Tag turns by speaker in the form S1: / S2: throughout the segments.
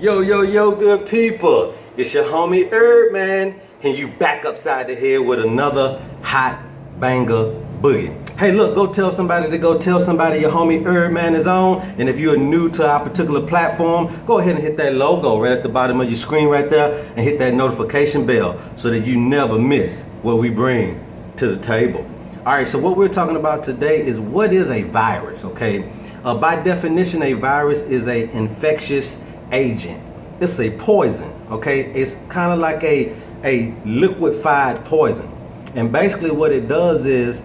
S1: Yo, yo, yo, good people. It's your homie Herb, man. And you back upside the head with another hot banger boogie. Hey, look, go tell somebody your homie Herb, man, is on. And if you're new to our particular platform, go ahead and hit that logo right at the bottom of your screen right there and hit that notification bell so that you never miss what we bring to the table. All right, so what we're talking about today is what is a virus, okay? By definition, a virus is an infectious agent. It's a poison, okay? It's kind of like a liquefied poison. And basically what it does is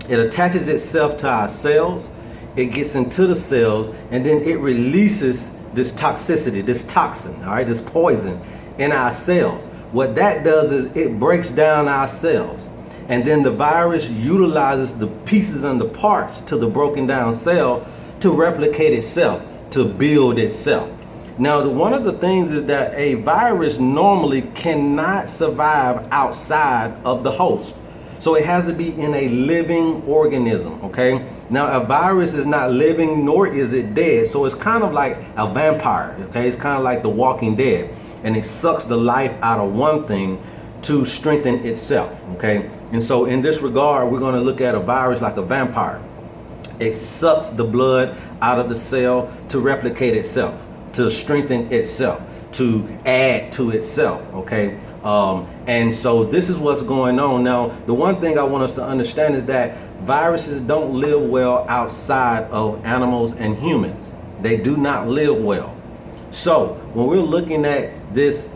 S1: it attaches itself to our cells, it gets into the cells, and then it releases this toxicity, this toxin, all right, this poison in our cells. What that does is it breaks down our cells. And then the virus utilizes the pieces and the parts to the broken down cell to replicate itself, to build itself. Now, one of the things is that a virus normally cannot survive outside of the host. So it has to be in a living organism, okay? Now, a virus is not living nor is it dead. So it's kind of like a vampire, okay? It's kind of like the Walking Dead. And it sucks the life out of one thing to strengthen itself, okay? And so in this regard, we're gonna look at a virus like a vampire. It sucks the blood out of the cell to replicate itself, to strengthen itself, to add to itself, okay? And so this is what's going on. Now, the one thing I want us to understand is that viruses don't live well outside of animals and humans. They do not live well. So when we're looking at this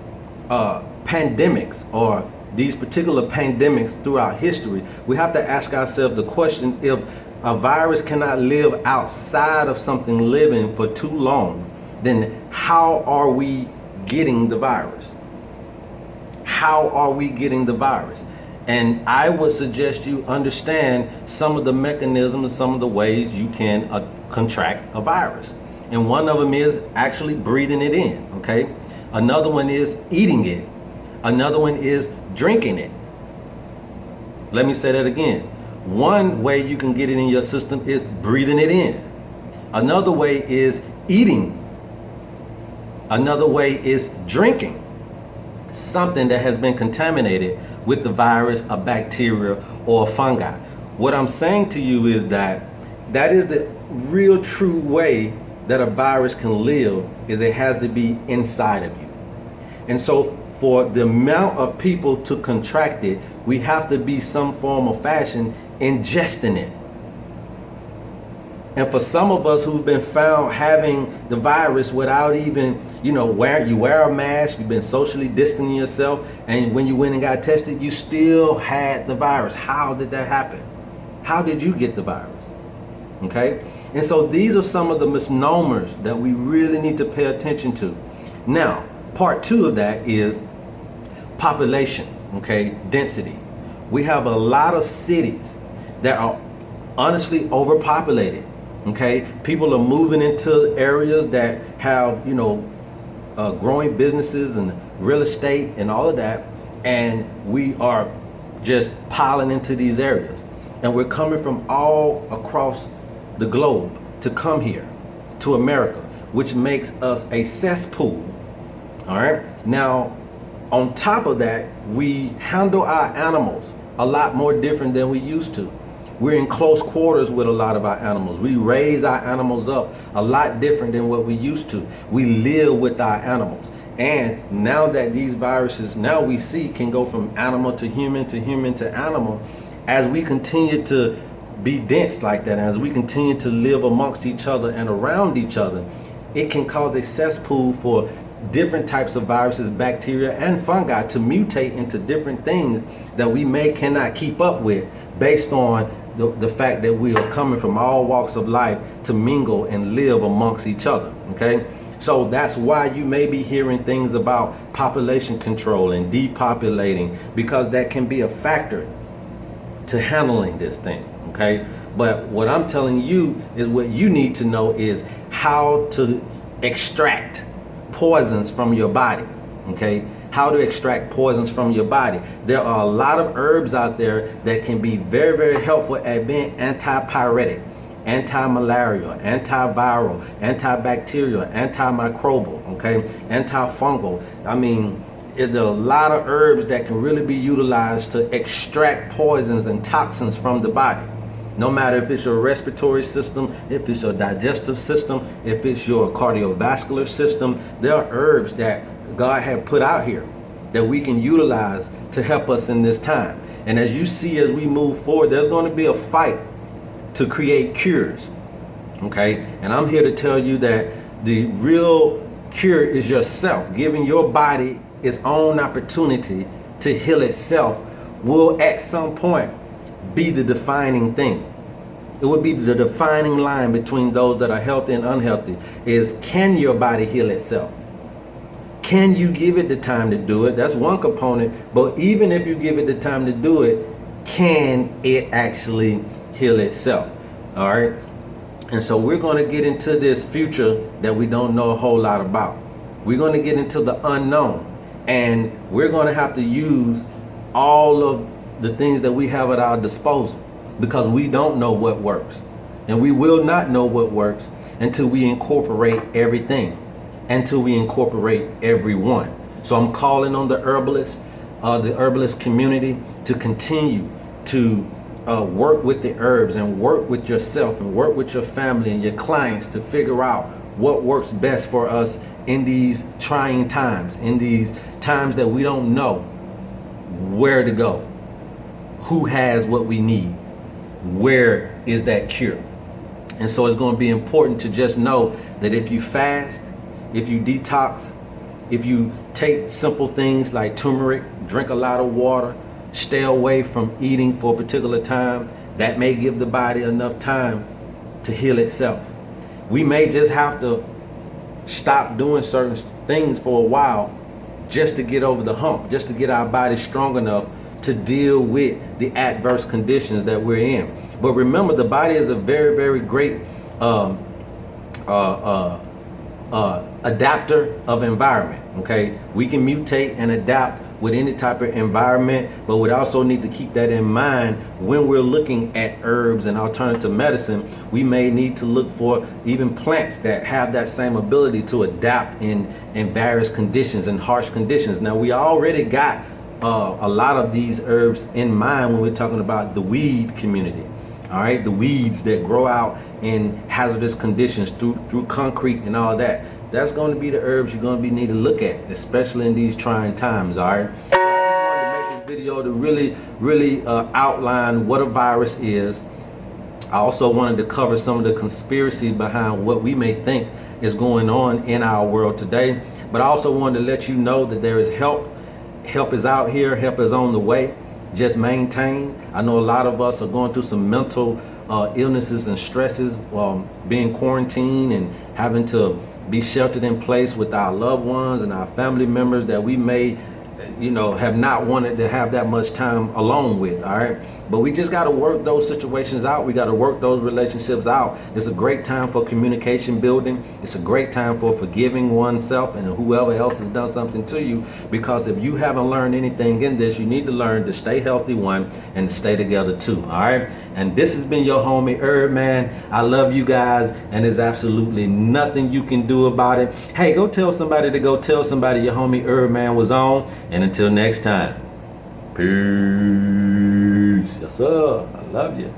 S1: pandemics or these particular pandemics throughout history, we have to ask ourselves the question, if a virus cannot live outside of something living for too long, then how are we getting the virus? How are we getting the virus? And I would suggest you understand some of the mechanisms, some of the ways you can contract a virus. And one of them is actually breathing it in, okay? Another one is eating it. Another one is drinking it. Let me say that again. One way you can get it in your system is breathing it in. Another way is eating. Another way is drinking something that has been contaminated with the virus, a bacteria, or a fungi. What I'm saying to you is that that is the real true way that a virus can live, is it has to be inside of you. And so for the amount of people to contract it, we have to be some form of fashion ingesting it. And for some of us who've been found having the virus without even, you wear a mask, you've been socially distancing yourself, and when you went and got tested, you still had the virus. How did that happen? How did you get the virus? Okay? And so these are some of the misnomers that we really need to pay attention to. Now, part two of that is population, okay, density. We have a lot of cities that are honestly overpopulated, okay? People are moving into areas that have, growing businesses and real estate and all of that, and we are just piling into these areas. And we're coming from all across the globe to come here to America, which makes us a cesspool. All right. Now, on top of that, we handle our animals a lot more different than we used to. We're in close quarters with a lot of our animals. We raise our animals up a lot different than what we used to. We live with our animals. And now that these viruses, now we see, can go from animal to human to human to animal, as we continue to be dense like that, as we continue to live amongst each other and around each other, it can cause a cesspool for different types of viruses, bacteria, and fungi to mutate into different things that we cannot keep up with, based on the fact that we are coming from all walks of life to mingle and live amongst each other, okay? So that's why you may be hearing things about population control and depopulating, because that can be a factor to handling this thing, okay? But what I'm telling you is, what you need to know is how to extract poisons from your body, okay? How to extract poisons from your body. There are a lot of herbs out there that can be very, very helpful at being antipyretic, anti-malarial, antiviral, antibacterial, antimicrobial, okay? Antifungal. I mean, there's a lot of herbs that can really be utilized to extract poisons and toxins from the body. No matter if it's your respiratory system, if it's your digestive system, if it's your cardiovascular system, there are herbs that God had put out here that we can utilize to help us in this time. And as you see, as we move forward, there's going to be a fight to create cures, okay? And I'm here to tell you that the real cure is yourself. Giving your body its own opportunity to heal itself will at some point be the defining thing. It would be the defining line between those that are healthy and unhealthy, is can your body heal itself? Can you give it the time to do it? That's one component. But even if you give it the time to do it, can it actually heal itself? All right. And so we're going to get into this future that we don't know a whole lot about. We're going to get into the unknown, and we're going to have to use all of the things that we have at our disposal, because we don't know what works, and we will not know what works until we incorporate everything, until we incorporate everyone. So I'm calling on the herbalist community to continue to work with the herbs and work with yourself and work with your family and your clients to figure out what works best for us in these trying times, in these times that we don't know where to go, who has what we need, where is that cure. And so it's going to be important to just know that if you fast, if you detox, if you take simple things like turmeric, drink a lot of water, stay away from eating for a particular time, that may give the body enough time to heal itself. We may just have to stop doing certain things for a while just to get over the hump, just to get our body strong enough to deal with the adverse conditions that we're in. But remember, the body is a very, very great adapter of environment, okay? We can mutate and adapt with any type of environment, but we also need to keep that in mind when we're looking at herbs and alternative medicine. We may need to look for even plants that have that same ability to adapt in various conditions and harsh conditions. Now, we already got a lot of these herbs in mind when we're talking about the weed community. All right, the weeds that grow out in hazardous conditions through concrete and all that. That's going to be the herbs you're going to be need to look at, especially in these trying times. All right. So I just wanted to make this video to really outline what a virus is. I also wanted to cover some of the conspiracy behind what we may think is going on in our world today. But I also wanted to let you know that there is help. Help is out here. Help is on the way. Just maintain. I know a lot of us are going through some mental illnesses and stresses while being quarantined and having to be sheltered in place with our loved ones and our family members that we may, have not wanted to have that much time alone with. All right, but we just got to work those situations out. We got to work those relationships out. It's a great time for communication building. It's a great time for forgiving oneself and whoever else has done something to you, because if you haven't learned anything in this, you need to learn to stay healthy, one, and to stay together too. All right, and this has been your homie Herb Man. I love you guys, and there's absolutely nothing you can do about it. Hey, go tell somebody to go tell somebody your homie Herb Man was on. And until next time, peace. Yes, sir. I love you.